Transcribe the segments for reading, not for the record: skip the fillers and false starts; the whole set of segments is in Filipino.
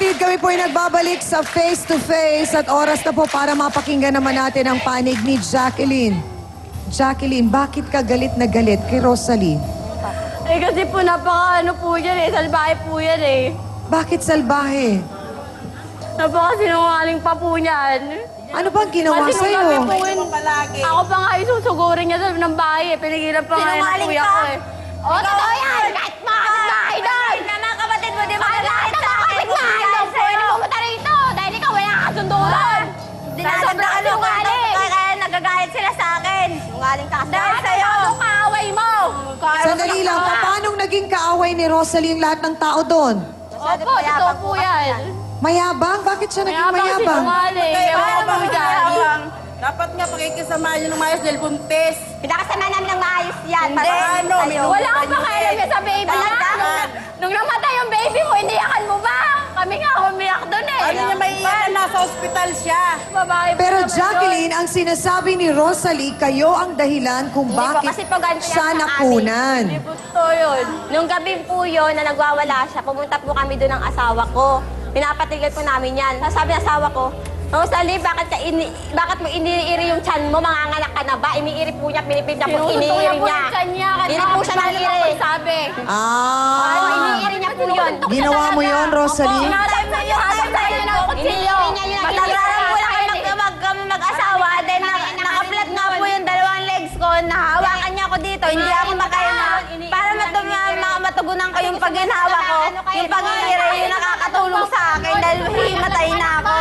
Indeed, kami po ay nagbabalik sa face-to-face at oras na po para mapakinggan naman natin ang panig ni Jacqueline. Jacqueline, bakit ka galit na galit kay Rosalie? Eh kasi po napaka po yan eh, salbahe po yan eh. Bakit salbahe? Napaka sinungaling pa po niyan. Ano bang ginawa Kasi nung sa'yo? gabi po yun, ako pa nga isusugurin niya sa ng bahay eh. Pinigilan pa nga ng kuya ko eh. Oo, totoo yan! Kahit mga kapitbahay doon! Na mga kapatid mo, di ba? Kahit ang mga kapitbahay doon! Pwede pumunta rito! Dahil ikaw wala kang kasunduran! Sobrang sinungaling! Kaya nagagalit sila sa akin. Sinungaling ka kasi. Dahil sa'yo! Anong kaaway mo? Sandali lang, paano naging kaaway ni Rosalie ang lahat ng tao doon? Opo, totoo po yan. Mayabang? Bakit siya naging Mayabang, mayabang? sinungaling. Ewan ko po dyan. Dapat nga pakikisama nyo ng maayos dahil buntis. Pinakasama namin ng maayos yan. Paano? Wala kang pakialam niya sa baby niya. Nung namatay yung baby mo, iniyakan mo ba? Kami nga umiyak doon eh. Ano niya may iyan? Nasa ospital siya. Babae po Pero naman Jacqueline, ang sinasabi ni Rosalie, kayo ang dahilan kung Hindi po, bakit kasi po ganito yan siya sa nakunan. yun. Hindi po totoo yun. Nung gabi po yun na nagwawala siya, pumunta po kami doon ng asawa ko. Pinapatigil po namin yan. Sabi ng asawa ko, Rosalie, bakit mo iniiri yung tiyan mo? Manganganak ka na ba? Iniiri po niya, pinipid niya po, iniiri niya. Iniiri po siya ng iri. Iniiri niya po yun. Ginawa mo yun, Rosalie? Sinatay mo yun, hatay niya ng kutsilyo. Matagalan po lang kami mag-asawa, then nakaplat nga po yung dalawang legs ko, nahawakan niya ako dito, hindi ako makahinga. Para matugunan ko yung paghinhawa ko, yung pag-iiri, yung nakakatulong sa akin dahil himatay na ako.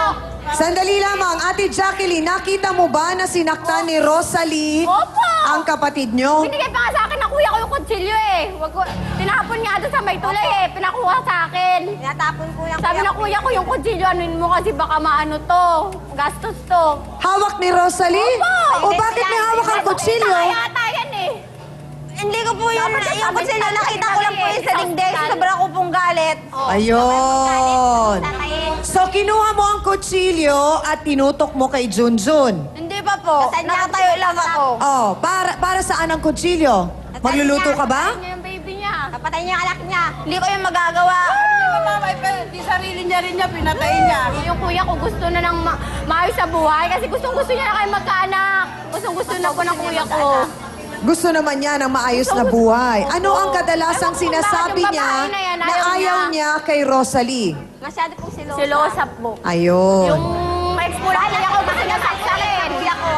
Sandali lamang, Ate Jacqueline, nakita mo ba na sinaktan ni Rosalie Opo! ang kapatid nyo? Binigay pa nga sa akin ng kuya ko yung kutsilyo eh. Tinapon nga doon sa may tulay eh. Pinakuha sa akin. Tinatapon ko yung sabi ng kuya ko yung kutsilyo, anuin mo kasi baka maano to. Gastos to. Hawak ni Rosalie? O bakit may hawak ang kutsilyo? Yata yan eh. Hindi ko po yung kutsilyo. Nakita ko lang po yung sa dingding. Sobrang ko pong galit. Ayun. So, kinuha mo ang kutsilyo at tinutok mo kay Junjun. Hindi pa po. Nakatayo lang ako. Oh, para saan ang kutsilyo? Magluluto ka ba? Niya yung baby niya. Kapatay niya yung anak niya. Hindi ko yung magagawa. Mamay, di sarili niya rin niya, pinatay niya. Yung kuya ko gusto na ng maayos sa buhay kasi gustong-gusto niya na kayo magkaanak. Gustong-gusto na po ng kuya ko. Gusto naman niya ng maayos na buhay. Ano ang kadalasang Ewan ko sinasabi bakit yung niya babae na yan, na ayaw ayaw niya kay Rosalie? Masyado pong silosa. Silosa po. Ayun. Yung ex-po na kuya ko gusto niya saksakin. Kuya ko.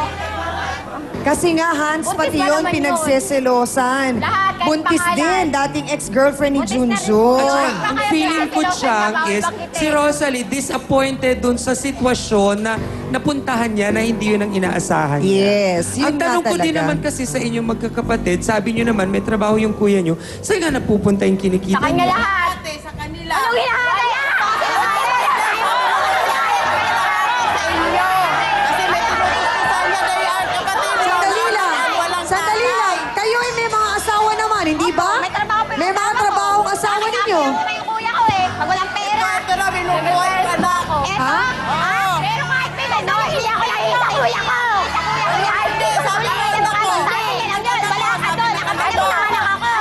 Kasi nga, Hans, Buntis pati pa yun naman pinagseselosan. Lahat, kahit Buntis pangalan. din, dating ex-girlfriend ni Buntis na rin po. Junjun. At Ang feeling ko, Chang, is si Rosalie disappointed dun sa sitwasyon na napuntahan niya na hindi yun ang inaasahan niya. Yes, yun Ang tanong nga ko din talaga. naman kasi sa inyong magkakapatid, sabi niyo naman may trabaho yung kuya niyo, saan nga napupunta yung kinikita Sa kanya niyo? lahat. Ate, sa kanila. Anong hinahatay? Kasi may pinutusan niya dahil ang kapatid niya. Sandali lang. Walang Sandali lang. Kayo ay may mga asawa naman, hindi ba? May trabaho pa yung May mga asawa ko. trabahong asawa ninyo. May yung kuya ko eh. Pag walang pera. Ito na, binubuhay yung anak ko. Eto? Pero kahit may no, hindi ako nakita kuya ko.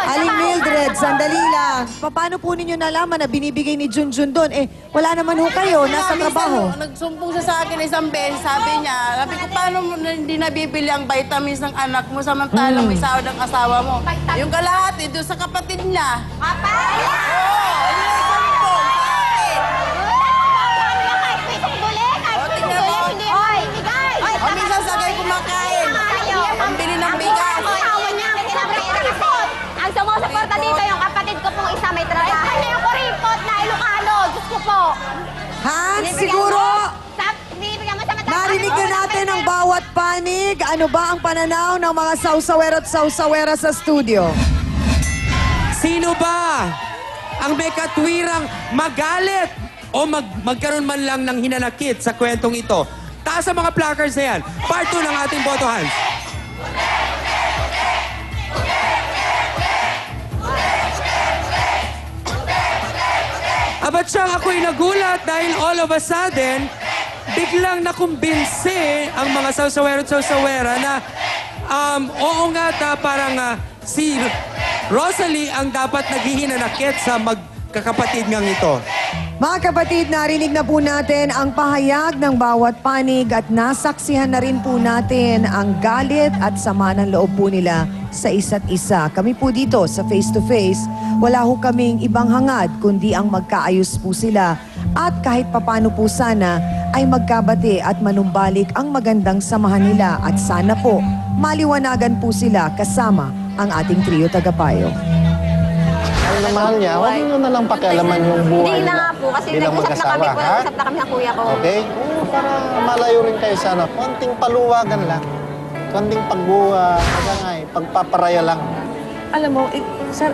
Aling Mildred, sandali lang. Paano po ninyo nalaman na binibigay ni Junjun doon? Eh, wala naman ho kayo, nasa Minsan, trabaho. Nagsumbong siya sa akin isang beses, sabi niya, sabi ko, paano mo hindi nabibili ang vitamins ng anak mo samantalang may sahod ang asawa mo? Yung kalahati, doon sa kapatid niya. O minsan sagay kumakain, pambili ng bigas. Ang sumusuporta dito yung kapatid ko pong isa may trabaho. Kanya yung kuripot na Ilocano. Diyos ko po. Hans, siguro Binibigyan mo sa mata. narinig na natin ang bawat panig. Ano ba ang pananaw ng mga sausawero at sausawera sa studio? Sino ba ang may katwirang magalit o magkaroon man lang ng hinanakit sa kwentong ito? Taas ang mga placards na yan. Part 2 ng ating boto, Hans. Abat siyang ako'y nagulat dahil all of a sudden, biglang nakumbinsi ang mga sausawero at sausawera na oo nga parang si Rosalie ang dapat naghihinanakit sa magkakapatid ngang ito. Mga kapatid, narinig na po natin ang pahayag ng bawat panig at nasaksihan na rin po natin ang galit at sama ng loob po nila sa isa't isa. Kami po dito sa Face to Face, wala ho kaming ibang hangad kundi ang magkaayos po sila at kahit papano po sana ay magkabati at manumbalik ang magandang samahan nila at sana po maliwanagan po sila kasama ang ating trio tagapayo. Ang namahal niya, huwag niyo na lang pakialaman yung buhay Hindi na nila nga po, kasi bilang nag-usap na kami, mag-asawa, ha? nag-usap na kami ng kuya ko. Okay? Oo, para malayo rin kayo sana. Konting paluwagan lang. Konting pagpaparaya lang. Alam mo,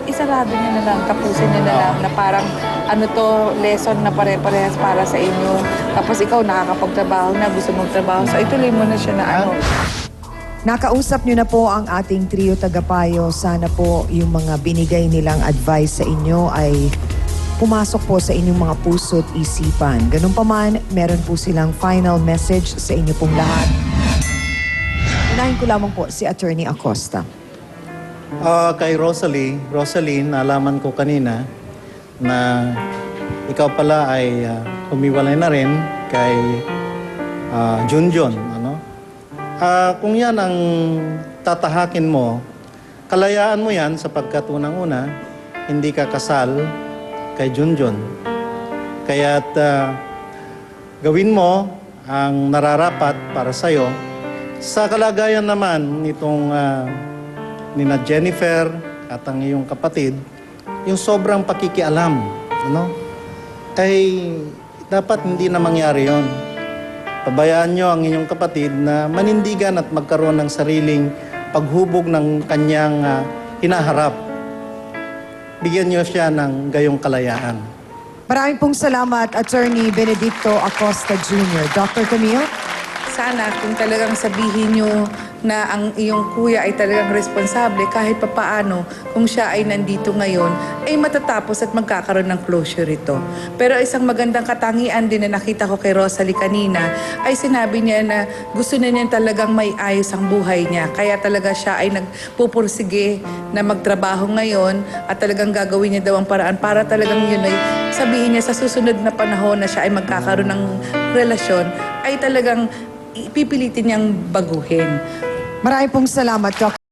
isarado niya na lang, tapusin niya na lang na parang ano to, lesson na pare-parehas para sa inyo. Tapos ikaw nakakapagtrabaho na, gusto mong trabaho. So ituloy mo na siya na ano. Nakausap niyo na po ang ating trio tagapayo. Sana po yung mga binigay nilang advice sa inyo ay pumasok po sa inyong mga puso at isipan. Ganun pa man, meron po silang final message sa inyo pong lahat. Unahin ko lamang po si Attorney Acosta. Kay Rosalie, nalaman ko kanina na ikaw pala ay humiwalay na rin kay Junjun. Ano? Kung yan ang tatahakin mo, kalayaan mo yan sapagkat unang-una, hindi ka kasal kay Junjun. Kaya't gawin mo ang nararapat para sa'yo. Sa kalagayan naman nitong nina Jennifer at ang iyong kapatid, yung sobrang pakikialam, ano? Ay dapat hindi na mangyari yon. Pabayaan nyo ang inyong kapatid na manindigan at magkaroon ng sariling paghubog ng kanyang hinaharap. Bigyan nyo siya ng gayong kalayaan. Maraming pong salamat, Attorney Benedicto Acosta Jr. Dr. Camille? Sana kung talagang sabihin nyo na ang iyong kuya ay talagang responsable kahit papaano kung siya ay nandito ngayon, ay matatapos at magkakaroon ng closure ito. Pero isang magandang katangian din na nakita ko kay Rosalie kanina ay sinabi niya na gusto na niya talagang may ayos ang buhay niya. Kaya talaga siya ay nagpupursige na magtrabaho ngayon at talagang gagawin niya daw ang paraan para talagang yun ay sabihin niya sa susunod na panahon na siya ay magkakaroon ng relasyon ay talagang pipilitin niyang baguhin. Maraming pong salamat, Dr.